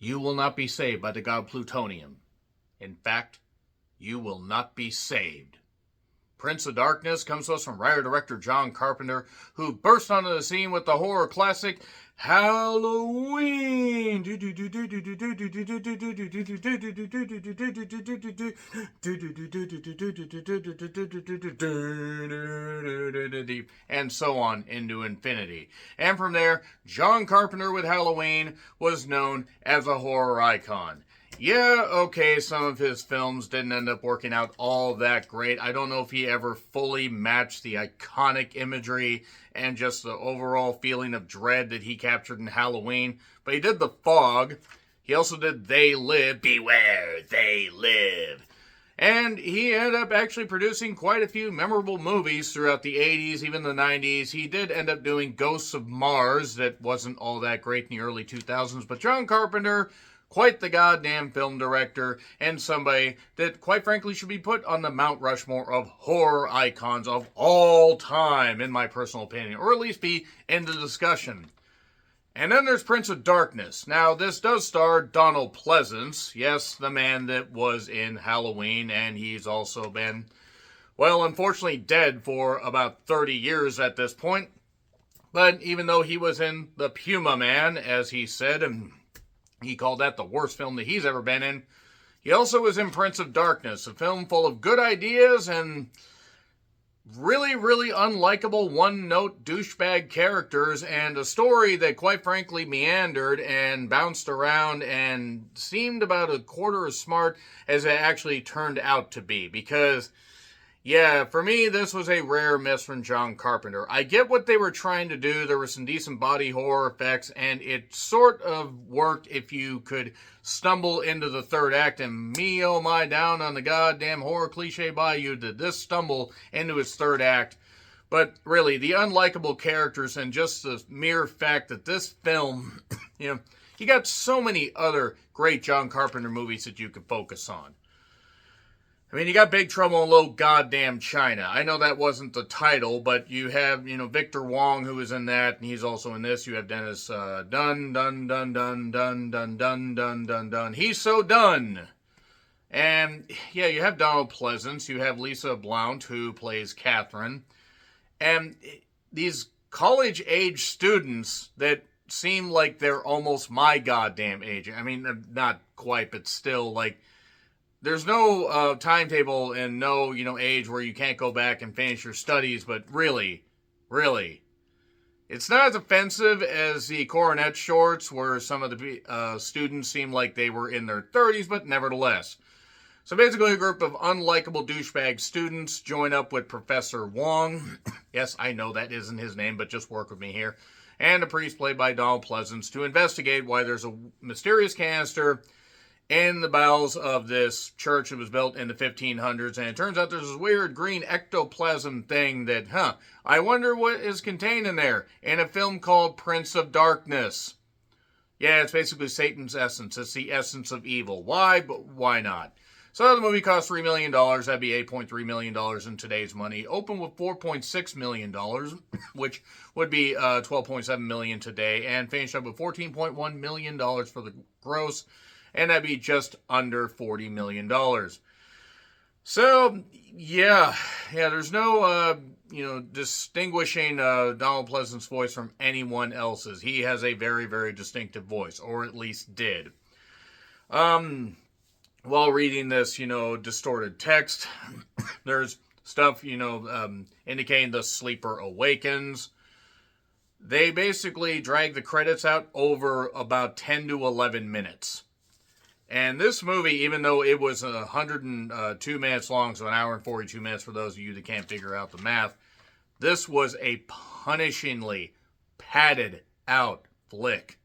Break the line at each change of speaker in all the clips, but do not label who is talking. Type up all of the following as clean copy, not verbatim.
you will not be saved by the god plutonium. In fact, you will not be saved. Prince of Darkness comes to us from writer-director John Carpenter, who burst onto the scene with the horror classic Halloween. And so on into infinity. And from there, John Carpenter with Halloween was known as a horror icon. Yeah, okay, some of his films didn't end up working out all that great. I don't know if he ever fully matched the iconic imagery and just the overall feeling of dread that he captured in Halloween. But he did The Fog. He also did They Live. Beware, They Live. And he ended up actually producing quite a few memorable movies throughout the 80s, even the 90s. He did end up doing Ghosts of Mars that wasn't all that great in the early 2000s. But John Carpenter, quite the goddamn film director, and somebody that, quite frankly, should be put on the Mount Rushmore of horror icons of all time, in my personal opinion, or at least be in the discussion. And then there's Prince of Darkness. Now, this does star Donald Pleasence, yes, the man that was in Halloween, and he's also been, well, unfortunately dead for about 30 years at this point. But even though he was in The Puma Man, as he said, and he called that the worst film that he's ever been in, he also was in Prince of Darkness, a film full of good ideas and really, really unlikable one-note douchebag characters, and a story that, quite frankly, meandered and bounced around and seemed about a quarter as smart as it actually turned out to be. Because, yeah, for me, this was a rare miss from John Carpenter. I get what they were trying to do. There were some decent body horror effects, and it sort of worked if you could stumble into the third act. And me, oh my, down on the goddamn horror cliche bayou did this stumble into his third act. But really, the unlikable characters and just the mere fact that this film, you got so many other great John Carpenter movies that you could focus on. I mean, you got Big Trouble in Little Goddamn China. I know that wasn't the title, but you have, Victor Wong, who was in that, and he's also in this. You have Dennis Dun. He's so done. And, yeah, you have Donald Pleasence. You have Lisa Blount, who plays Catherine. And these college-age students that seem like they're almost my goddamn age. I mean, not quite, but still, like, there's no timetable and no, age where you can't go back and finish your studies, but really, it's not as offensive as the Coronet shorts, where some of the students seem like they were in their 30s, but nevertheless. So basically, a group of unlikable douchebag students join up with Professor Wong. Yes, I know that isn't his name, but just work with me here. And a priest played by Donald Pleasence to investigate why there's a mysterious canister in the bowels of this church that was built in the 1500s, and it turns out there's this weird green ectoplasm thing that, I wonder what is contained in there, in a film called Prince of Darkness. Yeah, it's basically Satan's essence. It's the essence of evil. Why? But why not? So the movie cost $3 million. That'd be $8.3 million in today's money. Opened with $4.6 million, which would be $12.7 million today, and finished up with $14.1 million for the gross, and that'd be just under $40 million. So, yeah, there's no, distinguishing Donald Pleasence's voice from anyone else's. He has a very, very distinctive voice, or at least did. While reading this, distorted text, there's stuff, indicating the sleeper awakens. They basically drag the credits out over about 10 to 11 minutes. And this movie, even though it was 102 minutes long, so an hour and 42 minutes for those of you that can't figure out the math, this was a punishingly padded out flick.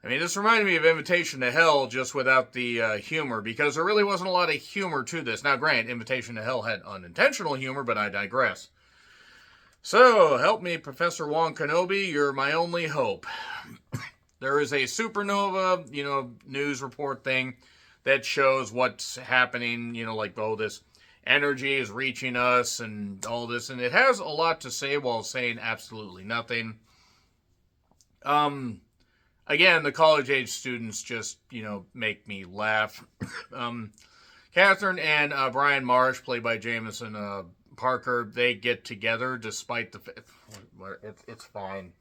I mean, this reminded me of Invitation to Hell, just without the humor, because there really wasn't a lot of humor to this. Now, granted, Invitation to Hell had unintentional humor, but I digress. So, help me, Professor Wong Kenobi, you're my only hope. There is a supernova, news report thing that shows what's happening, this energy is reaching us and all this, and it has a lot to say while saying absolutely nothing. again, the college-age students just, make me laugh. Catherine and Brian Marsh, played by Jameson Parker, they get together despite the... It's fine.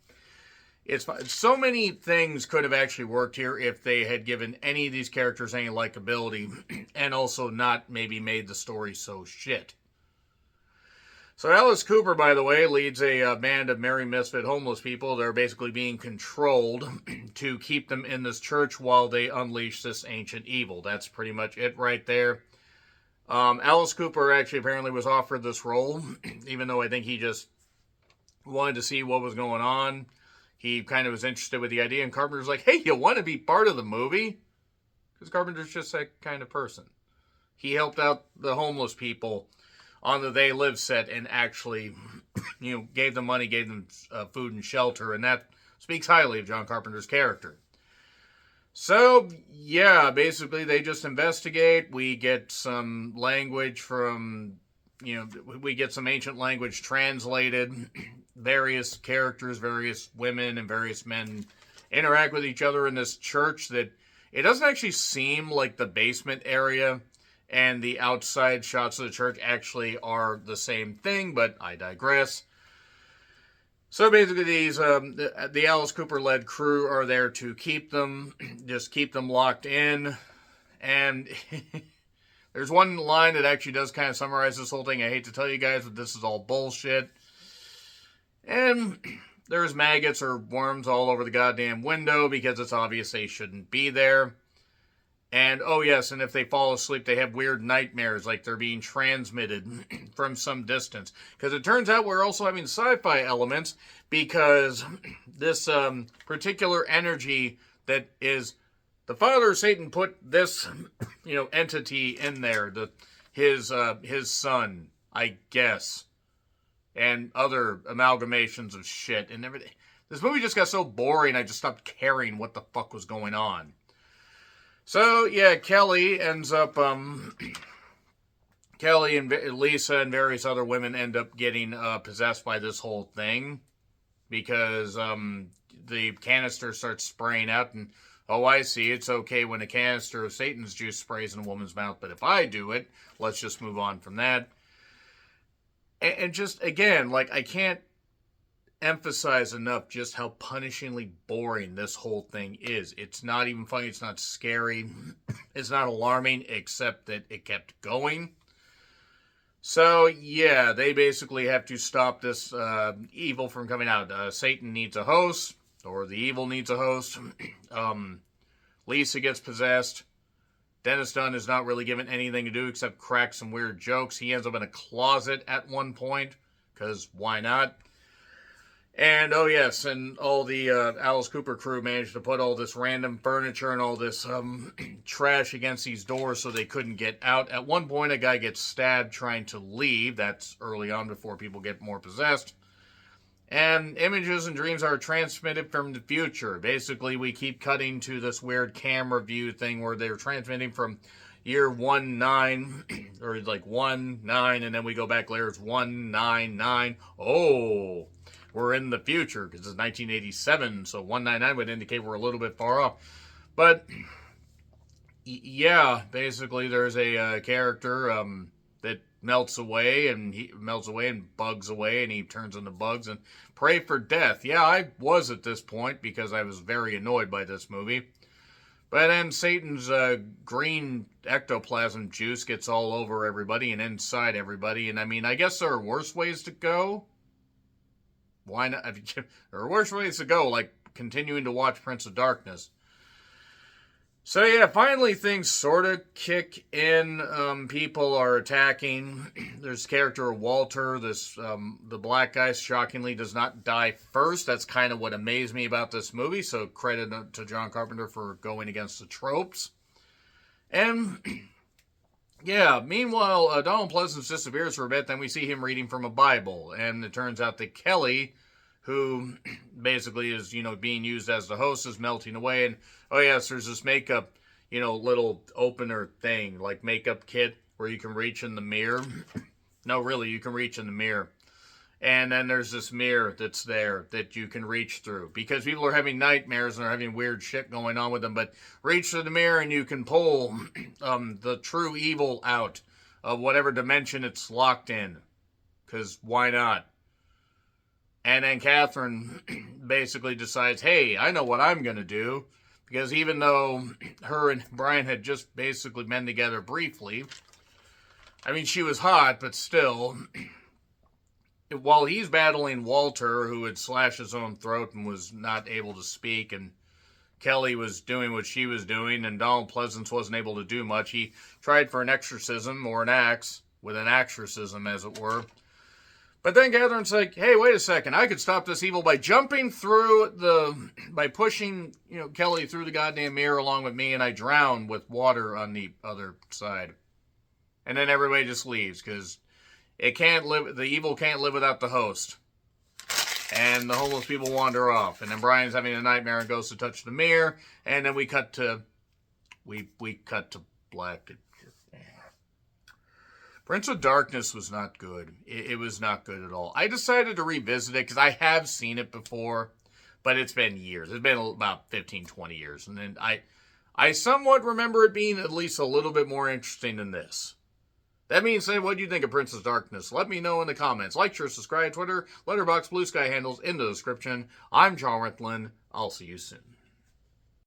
It's fine. So many things could have actually worked here if they had given any of these characters any likability and also not maybe made the story so shit. So Alice Cooper, by the way, leads a band of merry misfit homeless people. They're basically being controlled to keep them in this church while they unleash this ancient evil. That's pretty much it right there. Alice Cooper actually apparently was offered this role, even though I think he just wanted to see what was going on. He kind of was interested with the idea, and Carpenter's like, hey, you want to be part of the movie? Because Carpenter's just that kind of person. He helped out the homeless people on the They Live set and actually, gave them money, gave them food and shelter, and that speaks highly of John Carpenter's character. So, yeah, basically they just investigate. We get some language from, we get some ancient language translated. Various characters, various women, and various men interact with each other in this church that it doesn't actually seem like the basement area and the outside shots of the church actually are the same thing, but I digress. So basically these, the Alice Cooper-led crew are there to keep them, just keep them locked in, and there's one line that actually does kind of summarize this whole thing. I hate to tell you guys, but this is all bullshit. And there's maggots or worms all over the goddamn window because it's obvious they shouldn't be there. And, oh yes, and if they fall asleep, they have weird nightmares, like they're being transmitted from some distance. Because it turns out we're also having sci-fi elements, because this particular energy that is... The father of Satan put this, entity in there, his son, I guess, and other amalgamations of shit and everything. This movie just got so boring, I just stopped caring what the fuck was going on. So, yeah, Kelly ends up, Kelly and Lisa and various other women end up getting possessed by this whole thing, because the canister starts spraying out, and, oh, I see, it's okay when a canister of Satan's juice sprays in a woman's mouth, but if I do it, let's just move on from that. And just, again, like, I can't emphasize enough just how punishingly boring this whole thing is. It's not even funny, it's not scary, it's not alarming, except that it kept going. So, yeah, they basically have to stop this evil from coming out. Satan needs a host, or the evil needs a host. Lisa gets possessed. Dennis Dunn is not really given anything to do except crack some weird jokes. He ends up in a closet at one point, because why not? And, oh yes, and all the Alice Cooper crew managed to put all this random furniture and all this trash against these doors so they couldn't get out. At one point, a guy gets stabbed trying to leave. That's early on before people get more possessed. And images and dreams are transmitted from the future. Basically, we keep cutting to this weird camera view thing where they're transmitting from year 19, or like 19, and then we go back later, it's 199. Oh, we're in the future, because it's 1987, so 199 would indicate we're a little bit far off. But, yeah, basically there's a character that melts away, and he melts away and bugs away, and he turns into bugs, and pray for death. Yeah, I was at this point, because I was very annoyed by this movie. But then Satan's green ectoplasm juice gets all over everybody and inside everybody, and I mean, I guess there are worse ways to go. Why not? There are worse ways to go, like continuing to watch Prince of Darkness. So yeah, finally things sort of kick in. People are attacking. There's character Walter, the black guy, shockingly does not die first. That's kind of what amazed me about this movie, so credit to John Carpenter for going against the tropes. And yeah, meanwhile, Donald Pleasance disappears for a bit, then we see him reading from a Bible, and it turns out that Kelly, who basically is, being used as the host, is melting away. And, oh yes, there's this makeup, little opener thing, makeup kit, where you can reach in the mirror. No, really, you can reach in the mirror. And then there's this mirror that's there that you can reach through. Because people are having nightmares and are having weird shit going on with them. But reach through the mirror and you can pull the true evil out of whatever dimension it's locked in. Because why not? And then Catherine basically decides, hey, I know what I'm going to do. Because even though her and Brian had just basically been together briefly, I mean, she was hot, but still, while he's battling Walter, who had slashed his own throat and was not able to speak, and Kelly was doing what she was doing, and Donald Pleasance wasn't able to do much, he tried for an exorcism, or an axe, with an exorcism, as it were. But then Catherine's like, hey, wait a second, I could stop this evil by jumping through by pushing, Kelly through the goddamn mirror along with me, and I drown with water on the other side. And then everybody just leaves, because the evil can't live without the host. And the homeless people wander off. And then Brian's having a nightmare and goes to touch the mirror, and then we cut to black. Prince of Darkness was not good. It was not good at all. I decided to revisit it because I have seen it before, but it's been years. It's been about 15, 20 years. And then I somewhat remember it being at least a little bit more interesting than this. That being said, what do you think of Prince of Darkness? Let me know in the comments. Like, share, subscribe, Twitter, Letterboxd, Blue Sky handles in the description. I'm John Rithlin. I'll see you soon.